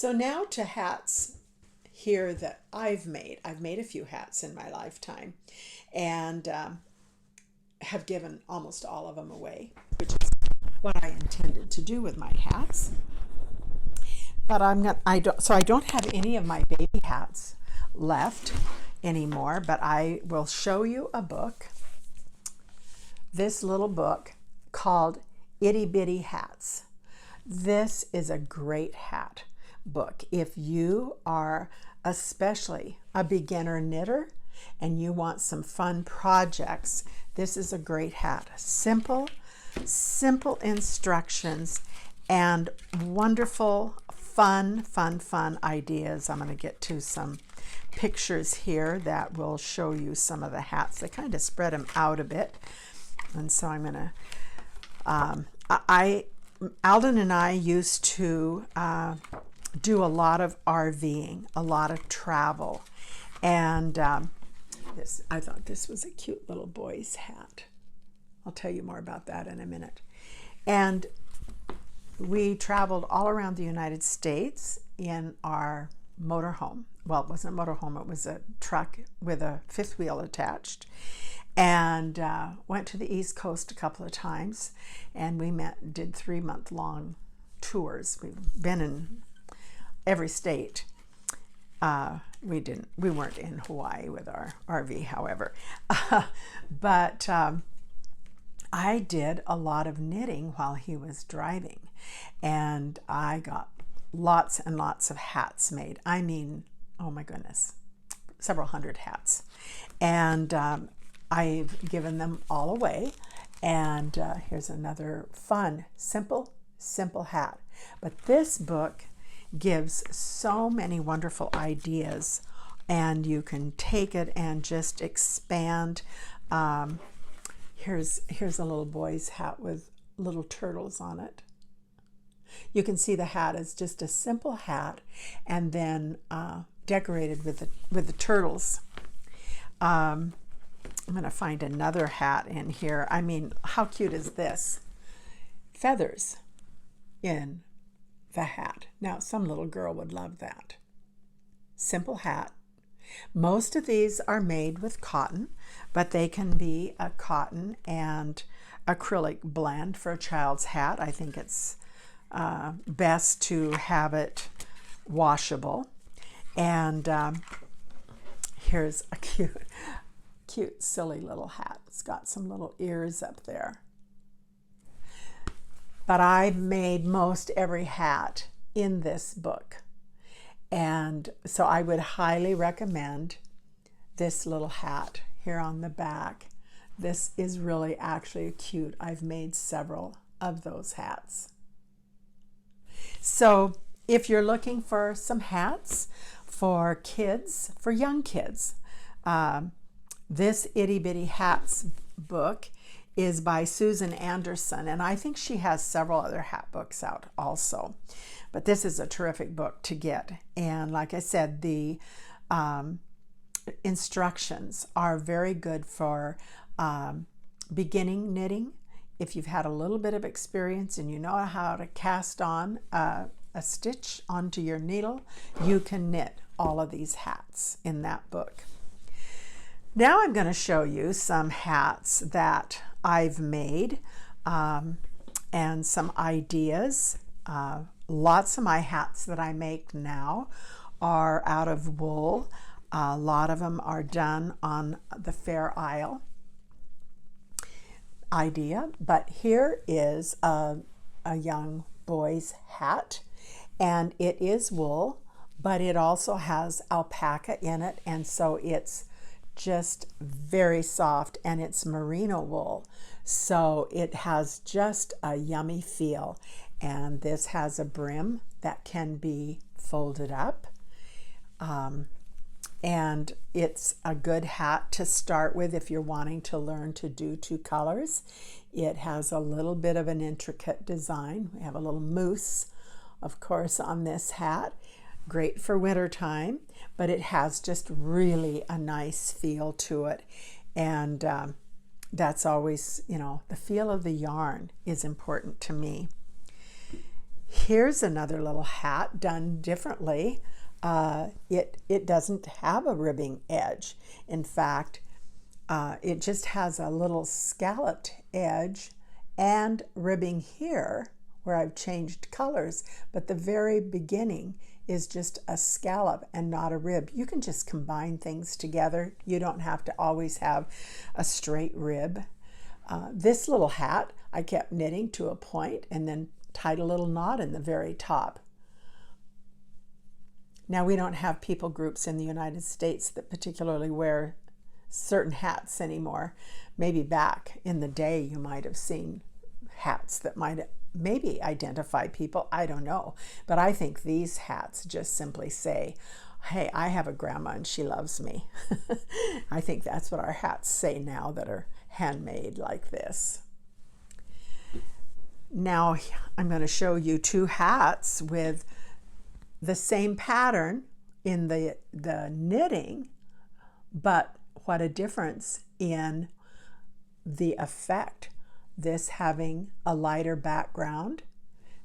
So now to hats here that I've made. I've made a few hats in my lifetime, and have given almost all of them away, which is what I intended to do with my hats. But I don't have any of my baby hats left anymore, but I will show you a book, this little book called Itty Bitty Hats. This is a great hat book. If you are especially a beginner knitter and you want some fun projects, this is a great hat. Simple instructions and wonderful, fun ideas. I'm going to get to some pictures here that will show you some of the hats. They kind of spread them out a bit. And so I'm going to, Alden and I used to do a lot of RVing, a lot of travel. And I thought this was a cute little boy's hat. I'll tell you more about that in a minute. And we traveled all around the United States in our motorhome. Well, it wasn't a motorhome, it was a truck with a fifth wheel attached. And went to the East Coast a couple of times, and we did 3-month-long tours. We've been in every state. We weren't in Hawaii with our RV, however. But I did a lot of knitting while he was driving, and I got lots and lots of hats made. I mean, oh my goodness, several hundred hats. And I've given them all away. And here's another fun, simple hat. But this book gives so many wonderful ideas, and you can take it and just expand. Here's a little boy's hat with little turtles on it. You can see the hat is just a simple hat, and then decorated with the turtles. I'm going to find another hat in here. I mean, how cute is this? Feathers in the hat. Now, some little girl would love that. Simple hat. Most of these are made with cotton, but they can be a cotton and acrylic blend for a child's hat. I think it's best to have it washable. And here's a cute, silly little hat. It's got some little ears up there. But I've made most every hat in this book. And so I would highly recommend this little hat here on the back. This is really actually cute. I've made several of those hats. So if you're looking for some hats for kids, for young kids, this Itty Bitty Hats book is by Susan Anderson, and I think she has several other hat books out also. But this is a terrific book to get. And like I said, the instructions are very good for beginning knitting. If you've had a little bit of experience and you know how to cast on a stitch onto your needle, you can knit all of these hats in that book. Now I'm going to show you some hats that I've made and some ideas. Lots of my hats that I make now are out of wool. A lot of them are done on the Fair Isle idea. But here is a young boy's hat, and it is wool, but it also has alpaca in it, and so it's just very soft, and it's merino wool, so it has just a yummy feel. And this has a brim that can be folded up, and it's a good hat to start with if you're wanting to learn to do 2 colors. It has a little bit of an intricate design. We have a little moose, of course, on this hat. Great for winter time, but it has just really a nice feel to it. And that's always, you know, the feel of the yarn is important to me. Here's another little hat done differently. It doesn't have a ribbing edge. In fact, it just has a little scalloped edge and ribbing here where I've changed colors, but the very beginning is just a scallop and not a rib. You can just combine things together. You don't have to always have a straight rib. This little hat I kept knitting to a point and then tied a little knot in the very top. Now, we don't have people groups in the United States that particularly wear certain hats anymore. Maybe back in the day you might have seen hats that might maybe identify people. I don't know. But I think these hats just simply say, hey, I have a grandma and she loves me. I think that's what our hats say now that are handmade like this. Now I'm going to show you two hats with the same pattern in the knitting, but what a difference in the effect. This having a lighter background,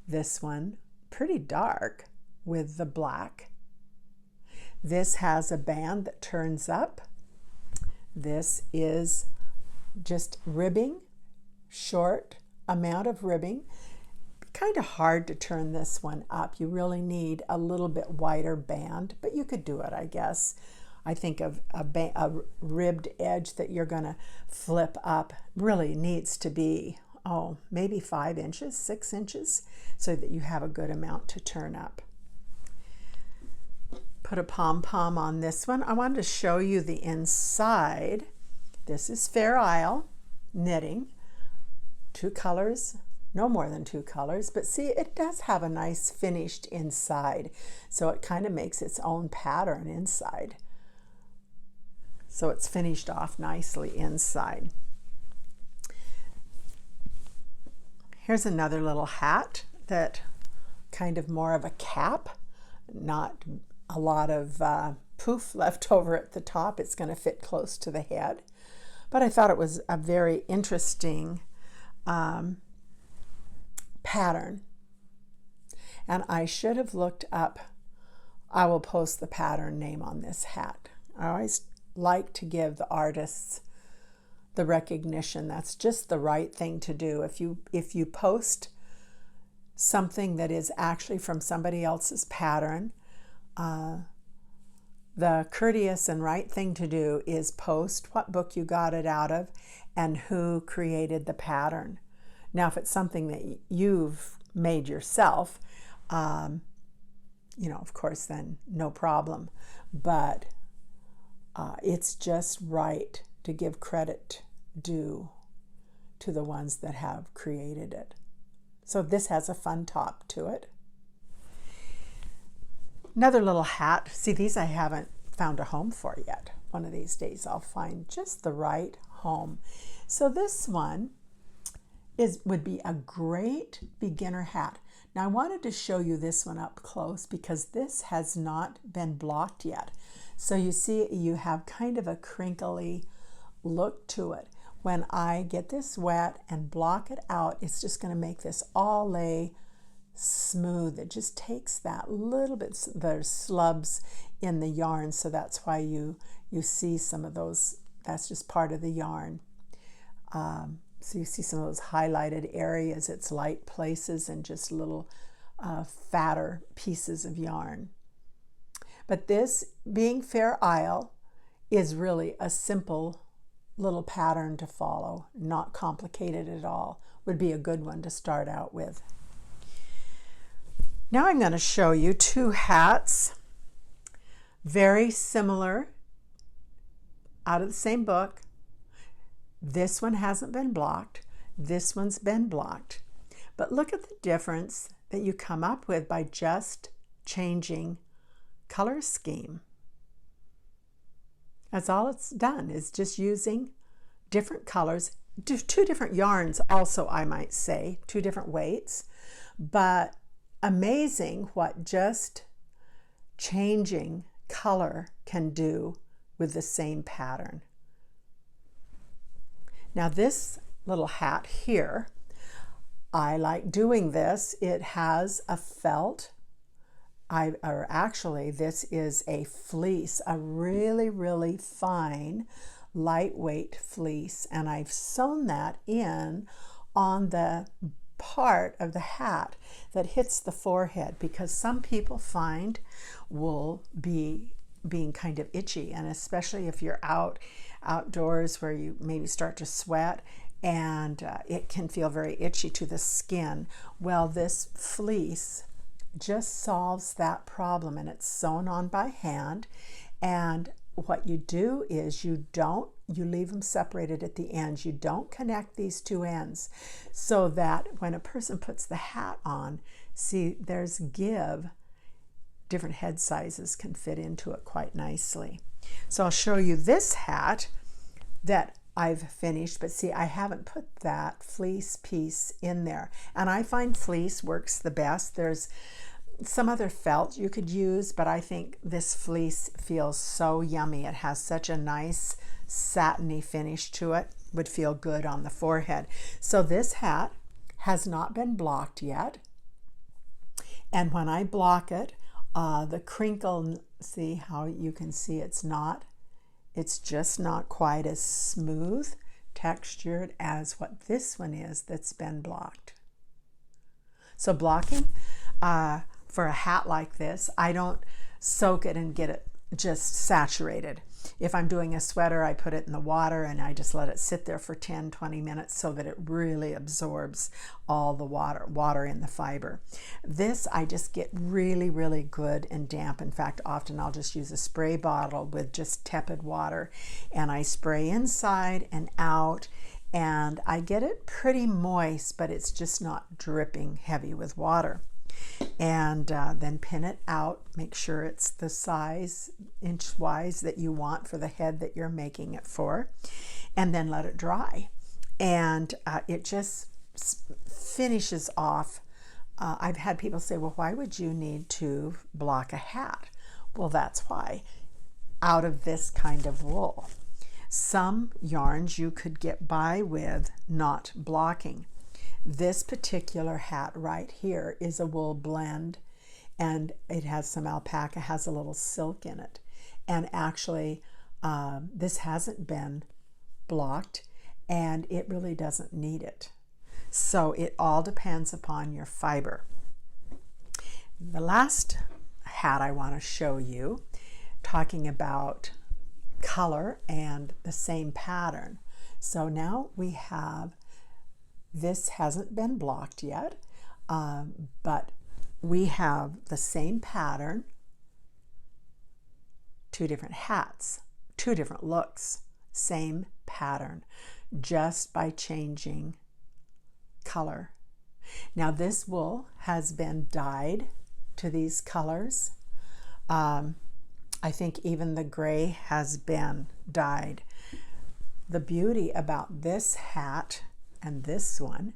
this one pretty dark with the black. This has a band that turns up. This is just ribbing, short amount of ribbing. Kind of hard to turn this one up. You really need a little bit wider band, but you could do it, I guess. I think of a ribbed edge that you're going to flip up really needs to be, maybe 5 inches, 6 inches, so that you have a good amount to turn up. Put a pom-pom on this one. I wanted to show you the inside. This is Fair Isle knitting. 2 colors, no more than 2 colors, but see, it does have a nice finished inside, so it kind of makes its own pattern inside. So it's finished off nicely inside. Here's another little hat that kind of more of a cap, not a lot of poof left over at the top. It's going to fit close to the head. But I thought it was a very interesting pattern. And I should have looked up, I will post the pattern name on this hat. I always like to give the artists the recognition. That's just the right thing to do. If you post something that is actually from somebody else's pattern, the courteous and right thing to do is post what book you got it out of and who created the pattern. Now, if it's something that you've made yourself, of course, then no problem. But it's just right to give credit due to the ones that have created it. So this has a fun top to it. Another little hat. See, these I haven't found a home for yet. One of these days I'll find just the right home. So this one would be a great beginner hat. Now I wanted to show you this one up close because this has not been blocked yet. So you see you have kind of a crinkly look to it. When I get this wet and block it out, it's just going to make this all lay smooth. It just takes that little bit, there's slubs in the yarn, so that's why you see some of those. That's just part of the yarn. So you see some of those highlighted areas. It's light places and just little fatter pieces of yarn. But this, being Fair Isle, is really a simple little pattern to follow, not complicated at all. Would be a good one to start out with. Now I'm going to show you 2 hats, very similar, out of the same book. This one hasn't been blocked. This one's been blocked. But look at the difference that you come up with by just changing color scheme. That's all it's done, is just using different colors, 2 different yarns also, I might say, 2 different weights, but amazing what just changing color can do with the same pattern. Now this little hat here, I like doing this. It has a felt, or actually this is a fleece, a really, really fine, lightweight fleece. And I've sewn that in on the part of the hat that hits the forehead, because some people find wool being kind of itchy, and especially if you're outdoors where you maybe start to sweat, and it can feel very itchy to the skin. Well, this fleece just solves that problem, and it's sewn on by hand. And what you do is you leave them separated at the ends. You don't connect these two ends, so that when a person puts the hat on, see, there's give. Different head sizes can fit into it quite nicely. So I'll show you this hat that I've finished, but see, I haven't put that fleece piece in there. And I find fleece works the best. There's some other felt you could use, but I think this fleece feels so yummy. It has such a nice satiny finish to it. Would feel good on the forehead. So this hat has not been blocked yet. And when I block it, the crinkle, see how you can see it's just not quite as smooth textured as what this one is that's been blocked. So blocking, for a hat like this, I don't soak it and get it just saturated. If I'm doing a sweater, I put it in the water and I just let it sit there for 10-20 minutes so that it really absorbs all the water in the fiber. This, I just get really, really good and damp. In fact, often I'll just use a spray bottle with just tepid water, and I spray inside and out, and I get it pretty moist, but it's just not dripping heavy with water. And then pin it out, make sure it's the size inch-wise that you want for the head that you're making it for, and then let it dry. And it just finishes off. I've had people say, well, why would you need to block a hat? Well, that's why. Out of this kind of wool. Some yarns you could get by with not blocking. This particular hat right here is a wool blend, and it has some alpaca, has a little silk in it. And actually, this hasn't been blocked, and it really doesn't need it. So it all depends upon your fiber. The last hat I want to show you, talking about color and the same pattern. So now we have, this hasn't been blocked yet, but we have the same pattern, two different hats, two different looks, same pattern, just by changing color. Now this wool has been dyed to these colors. I think even the gray has been dyed. The beauty about this hat and this one,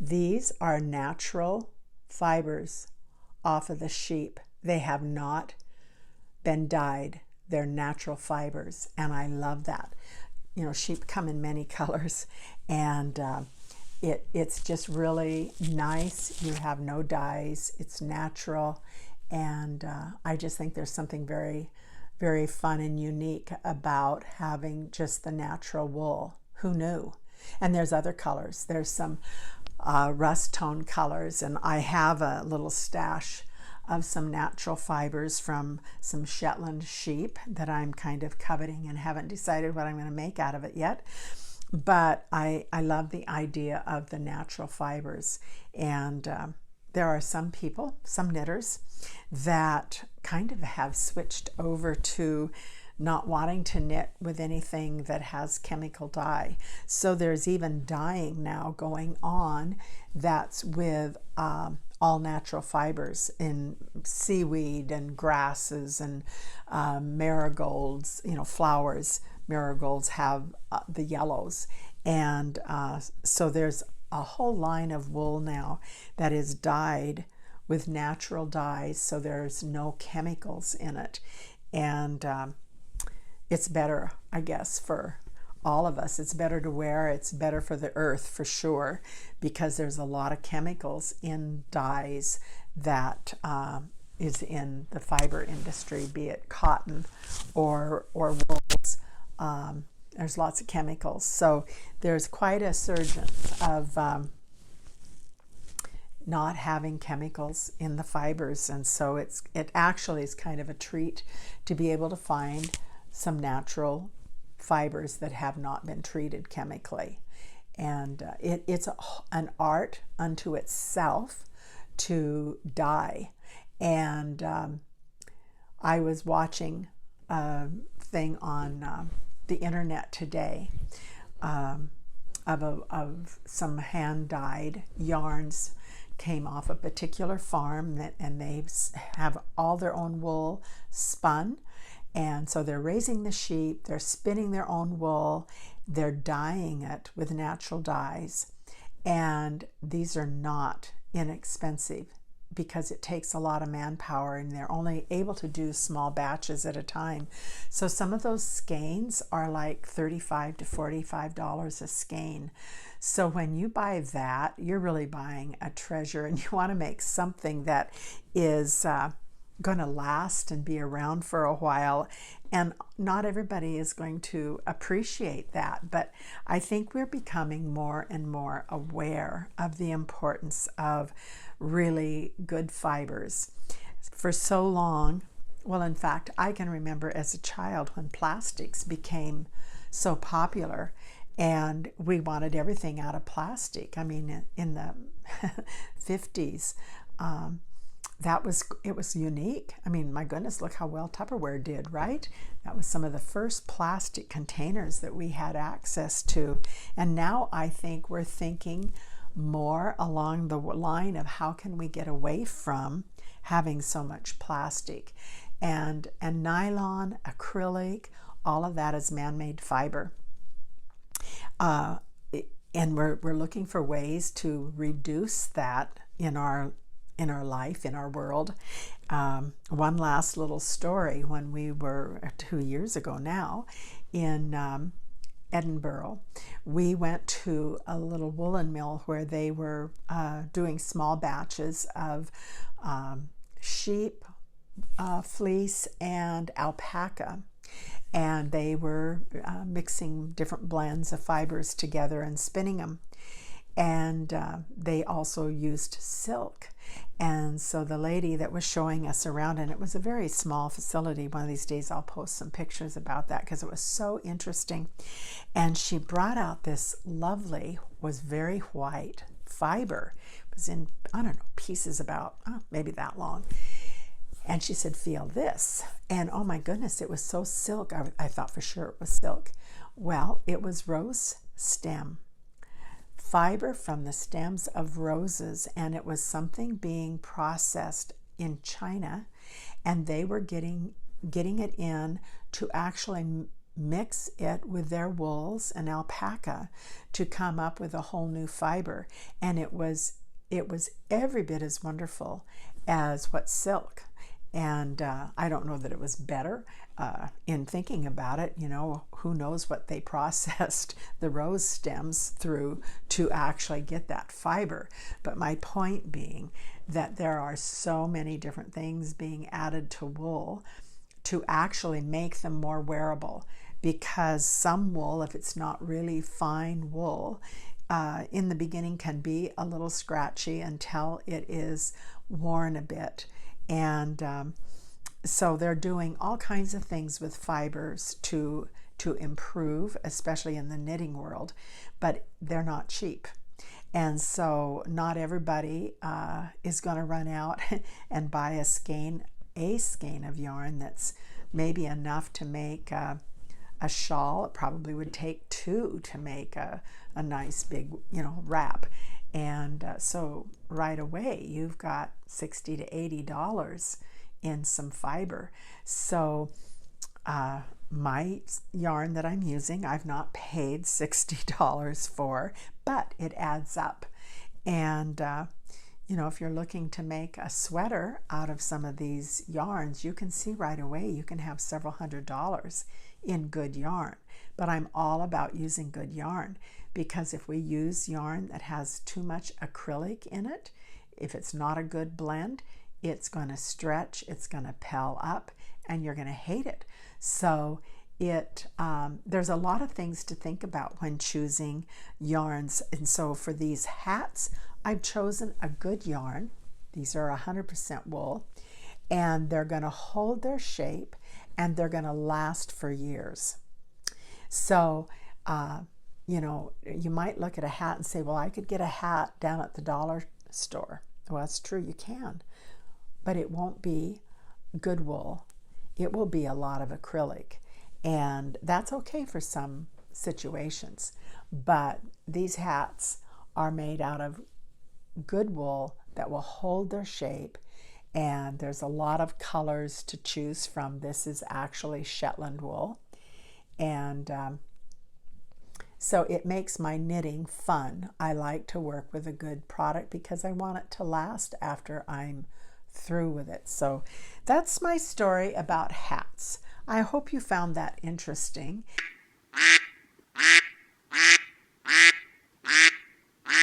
these are natural fibers off of the sheep. They have not been dyed. They're natural fibers, and I love that. You know, sheep come in many colors, and it's just really nice. You have no dyes. It's natural, and I just think there's something very, very fun and unique about having just the natural wool. Who knew? And there's other colors. There's some rust tone colors, and I have a little stash of some natural fibers from some Shetland sheep that I'm kind of coveting and haven't decided what I'm going to make out of it yet. But I love the idea of the natural fibers. And there are some people, some knitters, that kind of have switched over to not wanting to knit with anything that has chemical dye. So there's even dyeing now going on that's with all natural fibers in seaweed and grasses and marigolds, you know, flowers. Marigolds have the yellows. And so there's a whole line of wool now that is dyed with natural dyes, so there's no chemicals in it. And it's better, I guess, for all of us. It's better to wear. It's better for the earth for sure, because there's a lot of chemicals in dyes that is in the fiber industry, be it cotton or wools. There's lots of chemicals. So there's quite a surge of not having chemicals in the fibers. And so it actually is kind of a treat to be able to find some natural fibers that have not been treated chemically. And it's an art unto itself to dye. And I was watching a thing on the internet today of some hand-dyed yarns came off a particular farm, and they have all their own wool spun. And so they're raising the sheep, they're spinning their own wool, they're dyeing it with natural dyes. And these are not inexpensive, because it takes a lot of manpower, and they're only able to do small batches at a time. So some of those skeins are like $35 to $45 a skein. So when you buy that, you're really buying a treasure, and you want to make something that is going to last and be around for a while. And not everybody is going to appreciate that, but I think we're becoming more and more aware of the importance of really good fibers. For so long, well, in fact, I can remember as a child when plastics became so popular, and we wanted everything out of plastic. I mean, in the 50s, it was unique. I mean, my goodness, look how well Tupperware did, right? That was some of the first plastic containers that we had access to. And now I think we're thinking more along the line of how can we get away from having so much plastic. And nylon, acrylic, all of that is man-made fiber. And we're looking for ways to reduce that in our life, in our world. One last little story. When we were 2 years ago now in Edinburgh, we went to a little woolen mill where they were doing small batches of sheep, fleece, and alpaca. And they were mixing different blends of fibers together and spinning them. And they also used silk. And so the lady that was showing us around, and it was a very small facility. One of these days I'll post some pictures about that because it was so interesting. And she brought out this lovely, was very white fiber. It was in, I don't know, pieces about maybe that long. And she said, feel this. And oh my goodness, it was so silk. I thought for sure it was silk. Well, it was rose stem. Fiber from the stems of roses, and it was something being processed in China, and they were getting it in to actually mix it with their wools and alpaca to come up with a whole new fiber. And it was every bit as wonderful as what silk. And I don't know that it was better in thinking about it. You know, who knows what they processed the rose stems through to actually get that fiber. But my point being that there are so many different things being added to wool to actually make them more wearable. Because some wool, if it's not really fine wool, in the beginning can be a little scratchy until it is worn a bit. And so they're doing all kinds of things with fibers to improve, especially in the knitting world, but they're not cheap. And so not everybody is going to run out and buy a skein of yarn that's maybe enough to make a shawl. It probably would take two to make a nice big, wrap. And so right away you've got $60 to $80 in some fiber. So my yarn that I'm using, I've not paid $60 for, but it adds up. And if you're looking to make a sweater out of some of these yarns, you can see right away you can have several $100s in good yarn. But I'm all about using good yarn, because if we use yarn that has too much acrylic in it, if it's not a good blend, it's going to stretch, it's going to pell up, and you're going to hate it. So there's a lot of things to think about when choosing yarns. And so for these hats, I've chosen a good yarn. These are 100% wool, and they're going to hold their shape, and they're going to last for years. So, you might look at a hat and say, well, I could get a hat down at the dollar store. Well, that's true, you can, but it won't be good wool. It will be a lot of acrylic, and that's okay for some situations. But these hats are made out of good wool that will hold their shape, and there's a lot of colors to choose from. This is actually Shetland wool, and so it makes my knitting fun. I like to work with a good product because I want it to last after I'm through with it. So that's my story about hats. I hope you found that interesting.